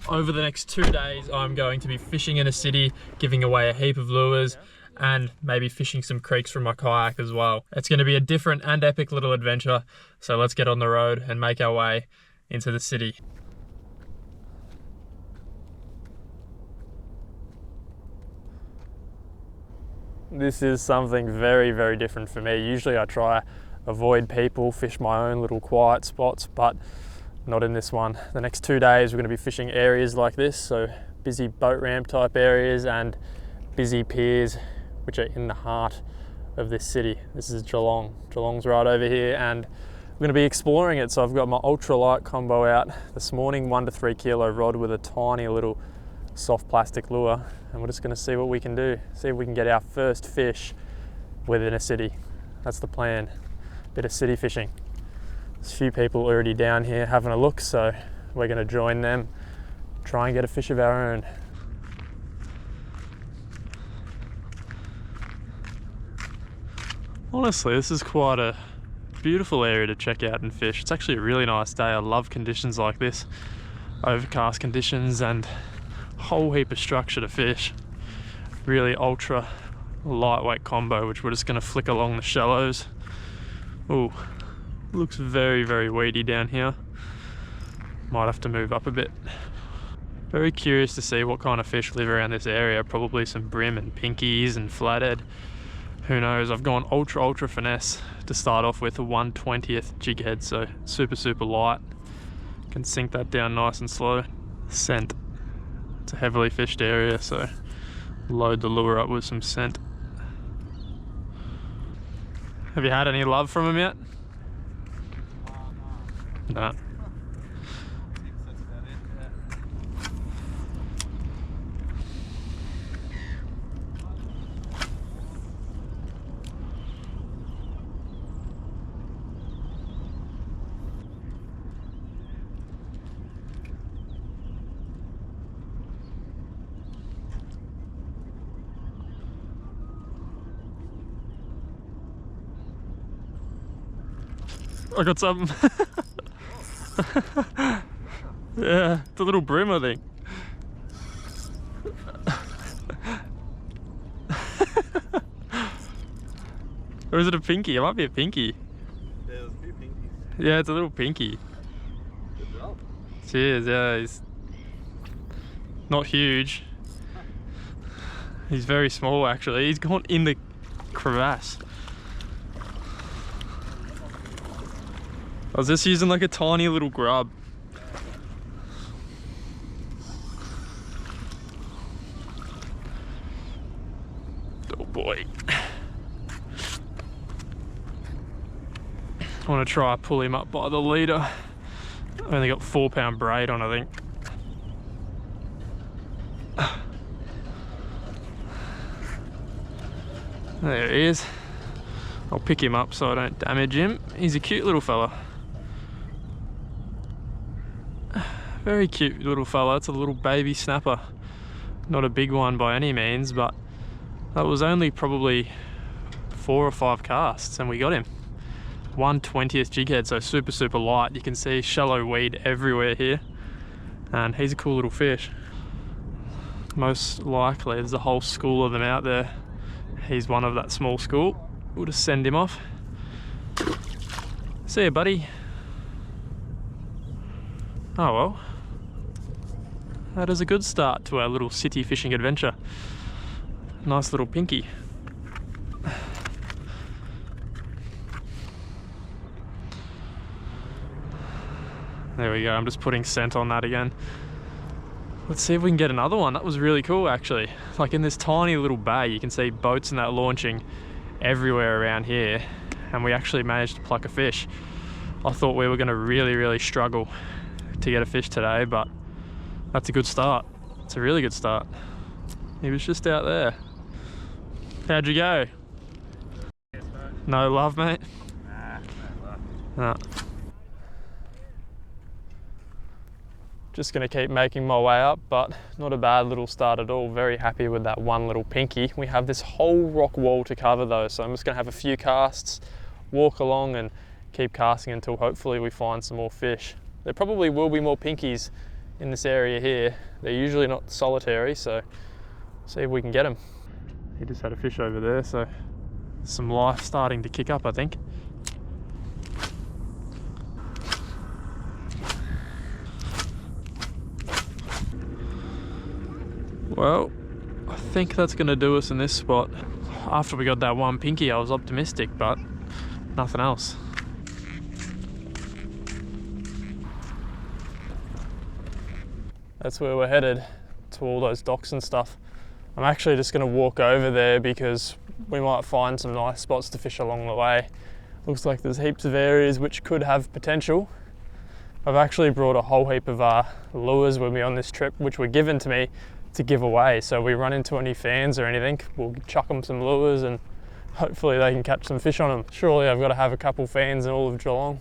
Over the next 2 days, I'm going to be fishing in a city, giving away a heap of lures, and maybe fishing some creeks from my kayak as well. It's going to be a different and epic little adventure, so let's get on the road and make our way into the city. This is something very, very different for me. Usually I try avoid people, fish my own little quiet spots, but not in this one. The next 2 days we're going to be fishing areas like this, so busy boat ramp type areas and busy piers which are in the heart of this city. This is Jalong. Jalong's right over here and we're going to be exploring it. So I've got my ultralight combo out this morning, 1 to 3 kilo rod with a tiny little soft plastic lure, and we're just going to see what we can do, see if we can get our first fish within a city. That's the plan. Bit of city fishing. There's a few people already down here having a look, so we're going to join them, try and get a fish of our own. Honestly, this is quite a beautiful area to check out and fish. It's actually a really nice day. I love conditions like this, overcast conditions and a whole heap of structure to fish. Really ultra lightweight combo, which we're just going to flick along the shallows. Ooh. Looks very, very weedy down here. Might have to move up a bit. Very curious to see what kind of fish live around this area. Probably some brim and pinkies and flathead. Who knows? I've gone ultra finesse to start off with, a 1/20th jig head, so super light. Can sink that down nice and slow. Scent. It's a heavily fished area, so load the lure up with some scent. Have you had any love from him yet? No. I got something. Yeah, it's a little brim, I think. Or is it a pinky? It might be a pinky. Yeah, there's a few pinkies. Yeah, it's a little pinky. Good job. Cheers, yeah, he's not huge. He's very small actually. He's gone in the crevasse. I was just using like a tiny little grub. Oh boy. I want to try pull him up by the leader. I've only got 4-pound braid on, I think. There he is. I'll pick him up so I don't damage him. He's a cute little fella. Very cute little fella. It's a little baby snapper. Not a big one by any means, but that was only probably 4 or 5 casts and we got him. 1/20th jig head, so super light. You can see shallow weed everywhere here, and he's a cool little fish. Most likely there's a whole school of them out there. He's one of that small school. We'll just send him off. See ya, buddy. Oh well, that is a good start to our little city fishing adventure. Nice little pinky. There we go, I'm just putting scent on that again. Let's see if we can get another one. That was really cool actually. Like in this tiny little bay, you can see boats and that launching everywhere around here, and we actually managed to pluck a fish. I thought we were gonna really struggle to get a fish today, but that's a good start. It's a really good start. He was just out there. How'd you go? No love, mate? Nah, no love. Nah. Just gonna keep making my way up, but not a bad little start at all. Very happy with that one little pinky. We have this whole rock wall to cover though, so I'm just gonna have a few casts, walk along and keep casting until hopefully we find some more fish. There probably will be more pinkies in this area here. They're usually not solitary, so see if we can get them. He just had a fish over there, so some life starting to kick up, I think. Well, I think that's going to do us in this spot. After we got that one pinky, I was optimistic, but nothing else. That's where we're headed, to all those docks and stuff. I'm actually just going to walk over there because we might find some nice spots to fish along the way. Looks like there's heaps of areas which could have potential. I've actually brought a whole heap of lures with me on this trip, which were given to me to give away. So we run into any fans or anything, we'll chuck them some lures and hopefully they can catch some fish on them. Surely I've got to have a couple fans in all of Jalong.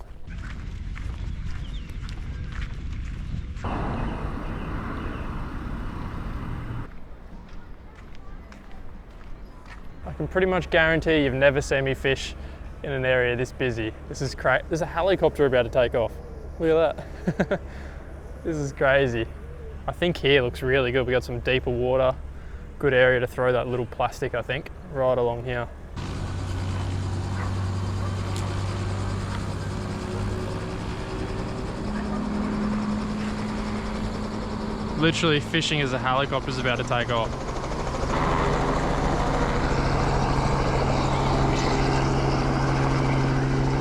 I can pretty much guarantee you've never seen me fish in an area this busy. This is crazy. There's a helicopter about to take off. Look at that. This is crazy. I think here looks really good. We got some deeper water. Good area to throw that little plastic, I think, right along here. Literally fishing as a helicopter's about to take off.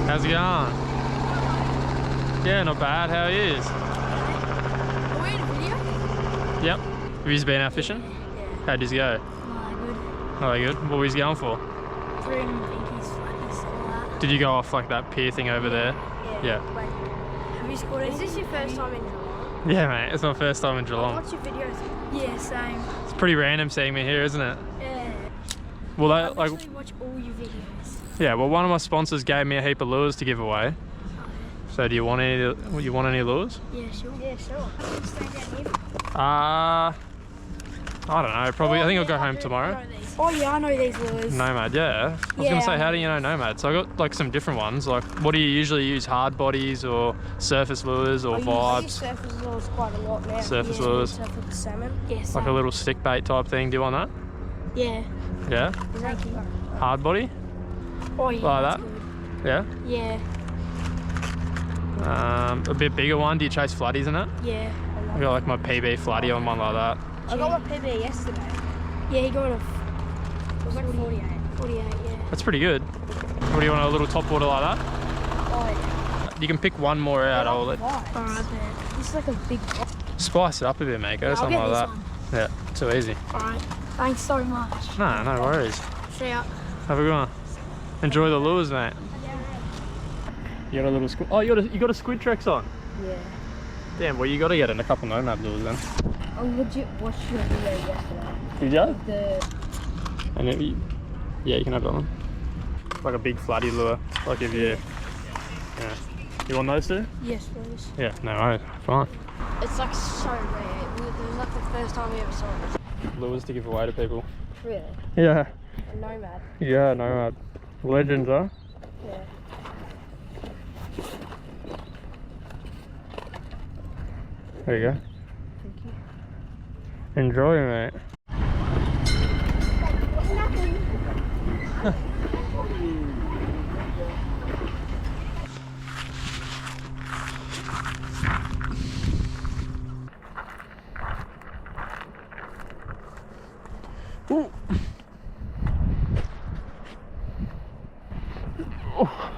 How's it going? Yeah, not bad. How are you? Are we in a video? Yep. Have you been out fishing? Yeah. How'd you go? Good. Oh, good. What were you going for? Throwing pinkies, flatties, all that. Did you go off like that pier thing over there? Yeah. Wait, have you scored anything? Is this your first time in Jalong? Yeah, mate. It's my first time in Geelong. What's your videos? Yeah, same. It's pretty random seeing me here, isn't it? Yeah. Well, I like, literally watch all your videos. yeah. Well, one of my sponsors gave me a heap of lures to give away. So, do you want any? You want any lures? Yeah, sure. Yeah, sure. I don't know. Probably. I think I'll go home tomorrow. Oh yeah, I know these lures. Nomad, yeah. I was gonna say, how do you know Nomad? So I got like some different ones. Like, what do you usually use? Hard bodies or surface lures or vibes? I use surface lures quite a lot now. Surface lures. Surface salmon. Yeah, Like salmon. a little stick bait type thing. Do you want that? Yeah. Yeah. Thank you. Hard body. Oh yeah. Like that's that? good. Yeah. Yeah. A bit bigger one. Do you chase flatties in it? Yeah. I got like my PB flatty on one like that. I got my PB yesterday. Yeah, he got a. It was like 48. 48, yeah. That's pretty good. What do you want? A little top water like that? Oh You can pick one more out. I'll let yeah. Alright, this is like a big. spice it up a bit, mate. Go I'll something get like this that. one. Yeah, too easy. Alright. Thanks so much. No, no worries. See ya. Have a good one. Enjoy the lures, mate. You got a little squid. Oh, you got a squid Trex on. Yeah. Damn. Well, you got to get in a couple Nomad lures then. I legit watched your video yesterday. Did you? The. And yeah, you can have that one. Like a big flatty lure. Like if you. Yeah. You want those two? Yes, please. Yeah. No worries. Fine. It's like so rare. It was like the first time we ever saw it. Lures to give away to people. Really? Yeah. A nomad. Yeah. Nomad. Legends, huh? Yeah. There you go. Thank you. Enjoy, mate. Ooh. Oh.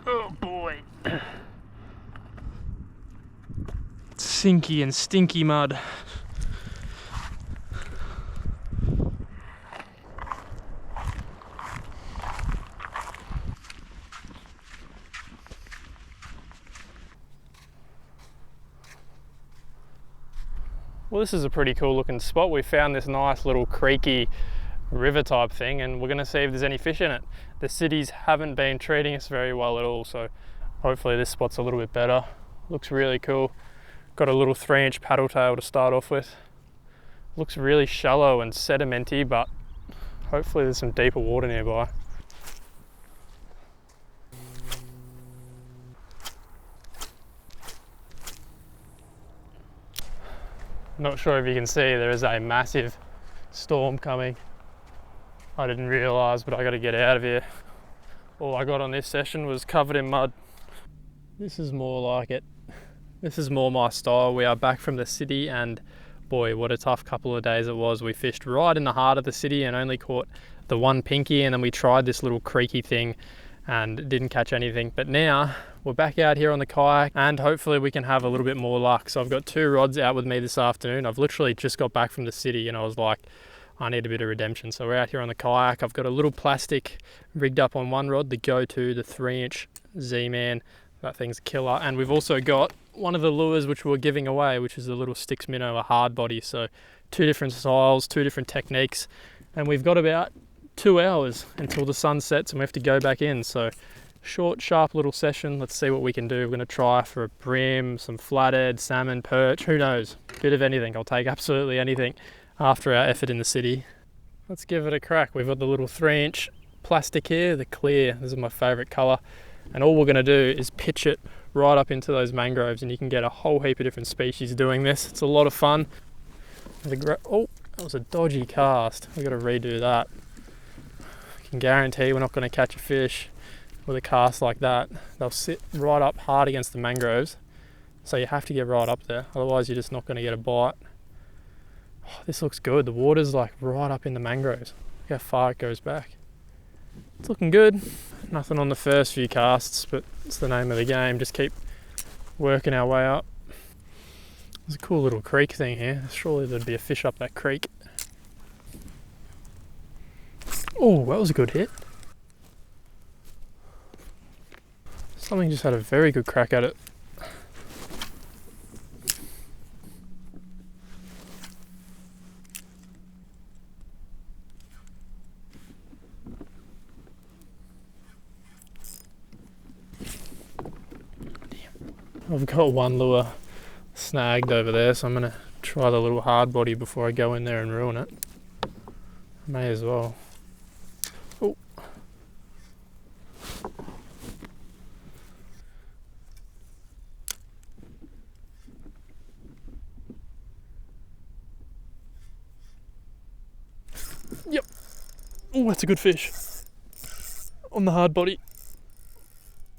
Oh boy. Sinky and stinky mud. Well, this is a pretty cool looking spot. We found this nice little creaky river type thing and we're going to see if there's any fish in it. The cities haven't been treating us very well at all, so hopefully this spot's a little bit better. Looks really cool. Got a little 3-inch paddle tail to start off with. Looks really shallow and sedimenty, but hopefully there's some deeper water nearby. Not sure if you can see, there is a massive storm coming. I didn't realise, but I got to get out of here. All I got on this session was covered in mud. This is more like it. This is more my style. We are back from the city, and boy, what a tough couple of days it was. We fished right in the heart of the city and only caught the one pinky, and then we tried this little creeky thing and didn't catch anything. But now we're back out here on the kayak, and hopefully we can have a little bit more luck. So I've got 2 rods out with me this afternoon. I've literally just got back from the city and I was like, I need a bit of redemption. So we're out here on the kayak. I've got a little plastic rigged up on one rod, the Go-To, the 3-inch Z-Man. That thing's a killer. And we've also got one of the lures which we're giving away, which is a little Sticks Minnow, a hard body. So 2 different styles, 2 different techniques. And we've got about 2 hours until the sun sets and we have to go back in. So short, sharp little session. Let's see what we can do. We're going to try for a brim, some flathead, salmon, perch, who knows? Bit of anything. I'll take absolutely anything after our effort in the city. Let's give it a crack. We've got the little 3-inch plastic here, the clear. This is my favorite color. And all we're going to do is pitch it right up into those mangroves, and you can get a whole heap of different species doing this. It's a lot of fun. Oh, that was a dodgy cast. We've got to redo that. I can guarantee we're not going to catch a fish with a cast like that. They'll sit right up hard against the mangroves, so you have to get right up there, otherwise you're just not going to get a bite. Oh, this looks good. The water's like right up in the mangroves. Look how far it goes back. It's looking good. Nothing on the first few casts, but it's the name of the game. Just keep working our way up. There's a cool little creek thing here. Surely there'd be a fish up that creek. Oh, that was a good hit. Something just had a very good crack at it. I've got one lure snagged over there, so I'm going to try the little hard body before I go in there and ruin it. May as well. Oh. Yep. Oh, that's a good fish. On the hard body.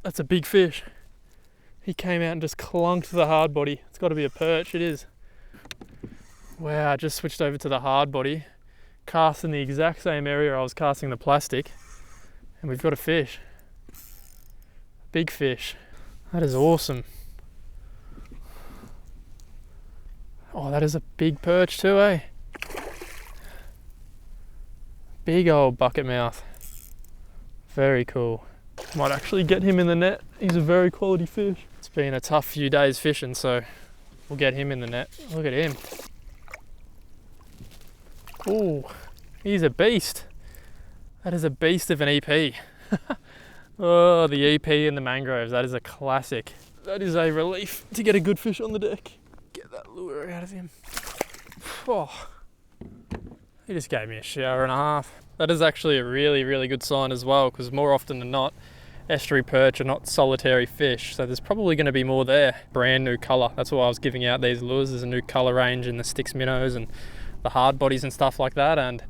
That's a big fish. He came out and just clunked the hard body. It's got to be a perch, it is. Wow, I just switched over to the hard body, cast in the exact same area I was casting the plastic, and we've got a fish. Big fish. That is awesome. Oh, that is a big perch too, eh? Big old bucket mouth. Very cool. Might actually get him in the net. He's a very quality fish. It's been a tough few days fishing, so we'll get him in the net. Look at him. Oh, he's a beast. That is a beast of an EP. Oh, the EP in the mangroves. That is a classic. That is a relief to get a good fish on the deck. Get that lure out of him. Oh, he just gave me a shower and a half. That is actually a really, really good sign as well, because more often than not, estuary perch are not solitary fish, so there's probably going to be more there. Brand new colour. That's why I was giving out these lures. There's a new colour range in the Sticks Minnows and the hard bodies and stuff like that, and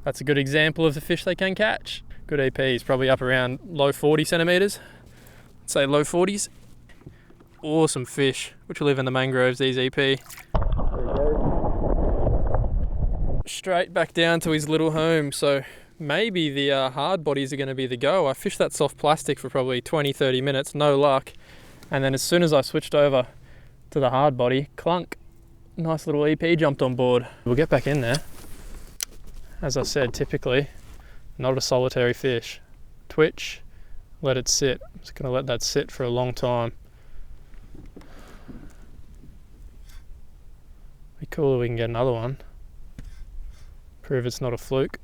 that's a good example of the fish they can catch. Good EPs, probably up around low 40 centimetres. Let's say low 40s. Awesome fish, which live in the mangroves, these EP. Straight back down to his little home, so maybe the hard bodies are going to be the go. I fished that soft plastic for probably 20-30 minutes, no luck, and then as soon as I switched over to the hard body, clunk, nice little EP jumped on board. We'll get back in there. As I said, typically not a solitary fish. Twitch, let it sit. I'm just going to let that sit for a long time. Be cool if we can get another one. Prove it's not a fluke.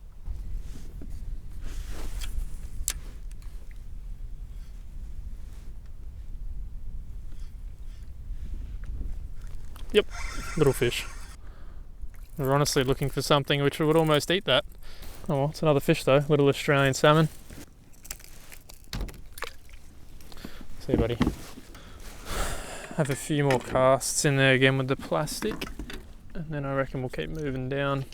Yep, little fish. We're honestly looking for something which would almost eat that. Oh well, it's another fish though, little Australian salmon. See you, buddy. Have a few more casts in there again with the plastic, and then I reckon we'll keep moving down.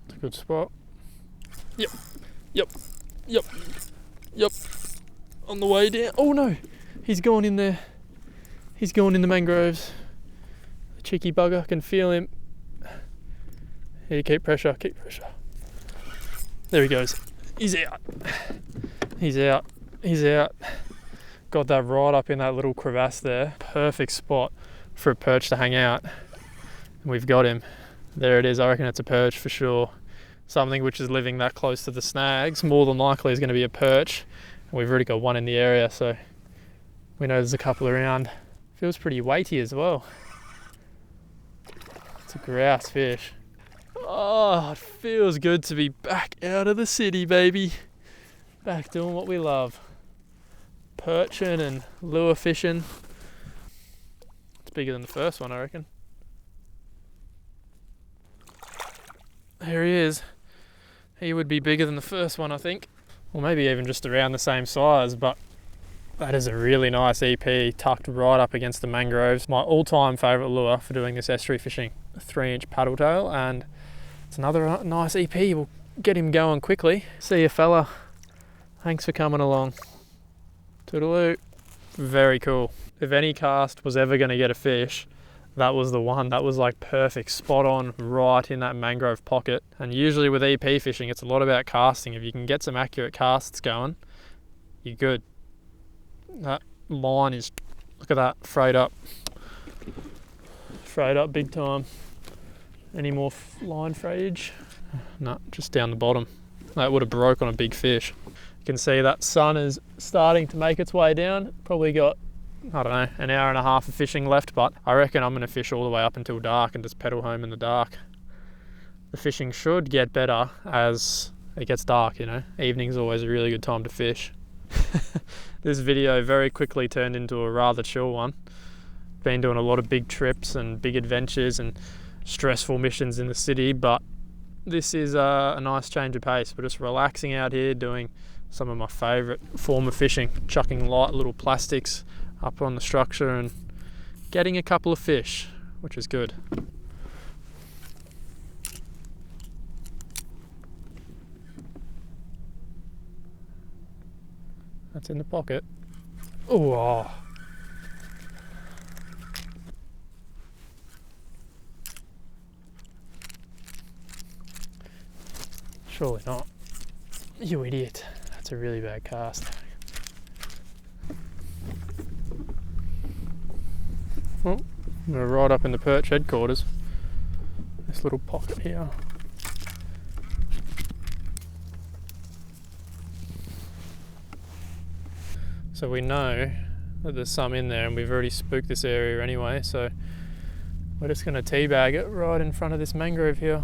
It's a good spot. Yep, yep, yep, yep. On the way down. Oh no, he's gone in there. He's gone in the mangroves. The cheeky bugger, can feel him. Here, keep pressure, keep pressure. There he goes. He's out. He's out. He's out. Got that right up in that little crevasse there. Perfect spot for a perch to hang out. And we've got him. There it is. I reckon it's a perch for sure. Something which is living that close to the snags, more than likely is going to be a perch. And we've already got one in the area, so we know there's a couple around. Feels pretty weighty as well. It's a grouse fish. Oh, it feels good to be back out of the city, baby. Back doing what we love. Perching and lure fishing. It's bigger than the first one, I reckon. There he is. He would be bigger than the first one, I think. Or maybe even just around the same size, but that is a really nice EP tucked right up against the mangroves. My all-time favourite lure for doing this estuary fishing. A 3-inch paddle tail, and it's another nice EP. We'll get him going quickly. See you, fella. Thanks for coming along. Toodaloo. Very cool. If any cast was ever going to get a fish, that was the one. That was like perfect, spot on, right in that mangrove pocket. And usually with EP fishing, it's a lot about casting. If you can get some accurate casts going, you're good. That line is, look at that, frayed up. Frayed up big time. Any more line frayage? No, just down the bottom. That would have broke on a big fish. You can see that sun is starting to make its way down. Probably got, I don't know, an hour and a half of fishing left, but I reckon I'm going to fish all the way up until dark and just pedal home in the dark. The fishing should get better as it gets dark, you know. Evening's always a really good time to fish. This video very quickly turned into a rather chill one. Been doing a lot of big trips and big adventures and stressful missions in the city, but this is a nice change of pace. We're just relaxing out here doing some of my favourite form of fishing, chucking light little plastics up on the structure and getting a couple of fish, which is good. That's in the pocket. Ooh, oh. Surely not. You idiot. That's a really bad cast. Well, we're right up in the perch headquarters. This little pocket here. So we know that there's some in there, and we've already spooked this area anyway, so we're just going to teabag it right in front of this mangrove here.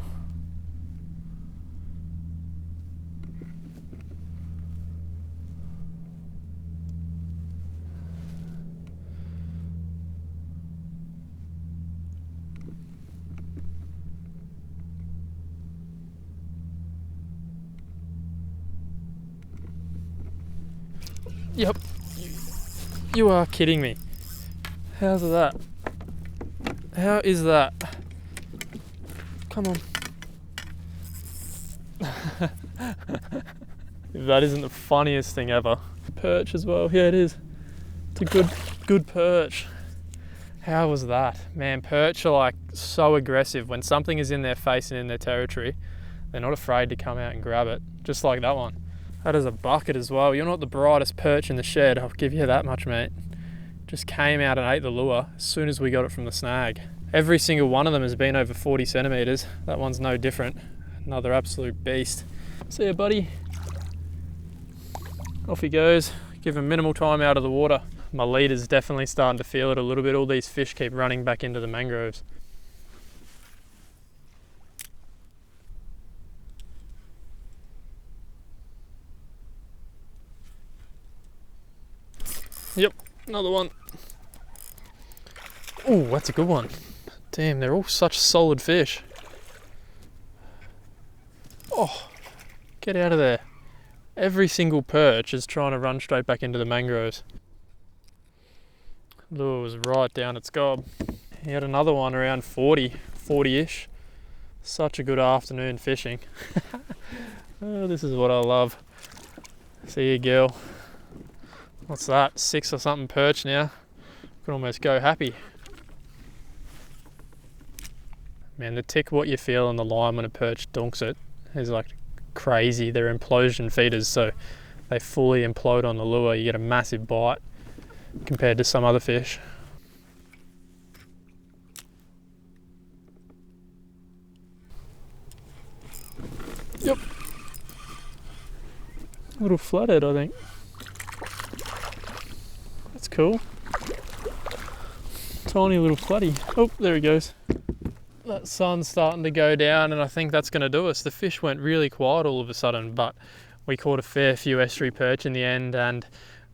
Yep. You are kidding me. How's that? How is that? Come on. If that isn't the funniest thing ever. Perch as well. Yeah, it is. It's a good perch. How was that? Man, perch are like so aggressive. When something is in their face and in their territory, they're not afraid to come out and grab it. Just like that one. That is a bucket as well. You're not the brightest perch in the shed, I'll give you that much, mate. Just came out and ate the lure as soon as we got it from the snag. Every single one of them has been over 40 centimetres. That one's no different. Another absolute beast. See ya, buddy. Off he goes. Give him minimal time out of the water. My leader's definitely starting to feel it a little bit. All these fish keep running back into the mangroves. Yep, another one. Oh, that's a good one. Damn, they're all such solid fish. Oh, get out of there. Every single perch is trying to run straight back into the mangroves. Lure was right down its gob. He had another one around 40-ish. Such a good afternoon fishing. Oh, this is what I love. See you, girl. What's that? 6 or something perch now. Could almost go happy. Man, the tick what you feel on the line when a perch donks it is like crazy. They're implosion feeders, so they fully implode on the lure. You get a massive bite compared to some other fish. Yep. A little flathead, I think. That's cool. Tiny little flatty. Oh, there he goes. That sun's starting to go down, and I think that's going to do us. The fish went really quiet all of a sudden, but we caught a fair few estuary perch in the end, and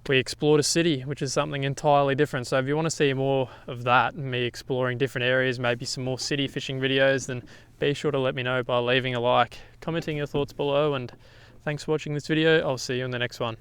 we explored a city, which is something entirely different. So if you want to see more of that, me exploring different areas, maybe some more city fishing videos, then be sure to let me know by leaving a like, commenting your thoughts below, and thanks for watching this video. I'll see you in the next one.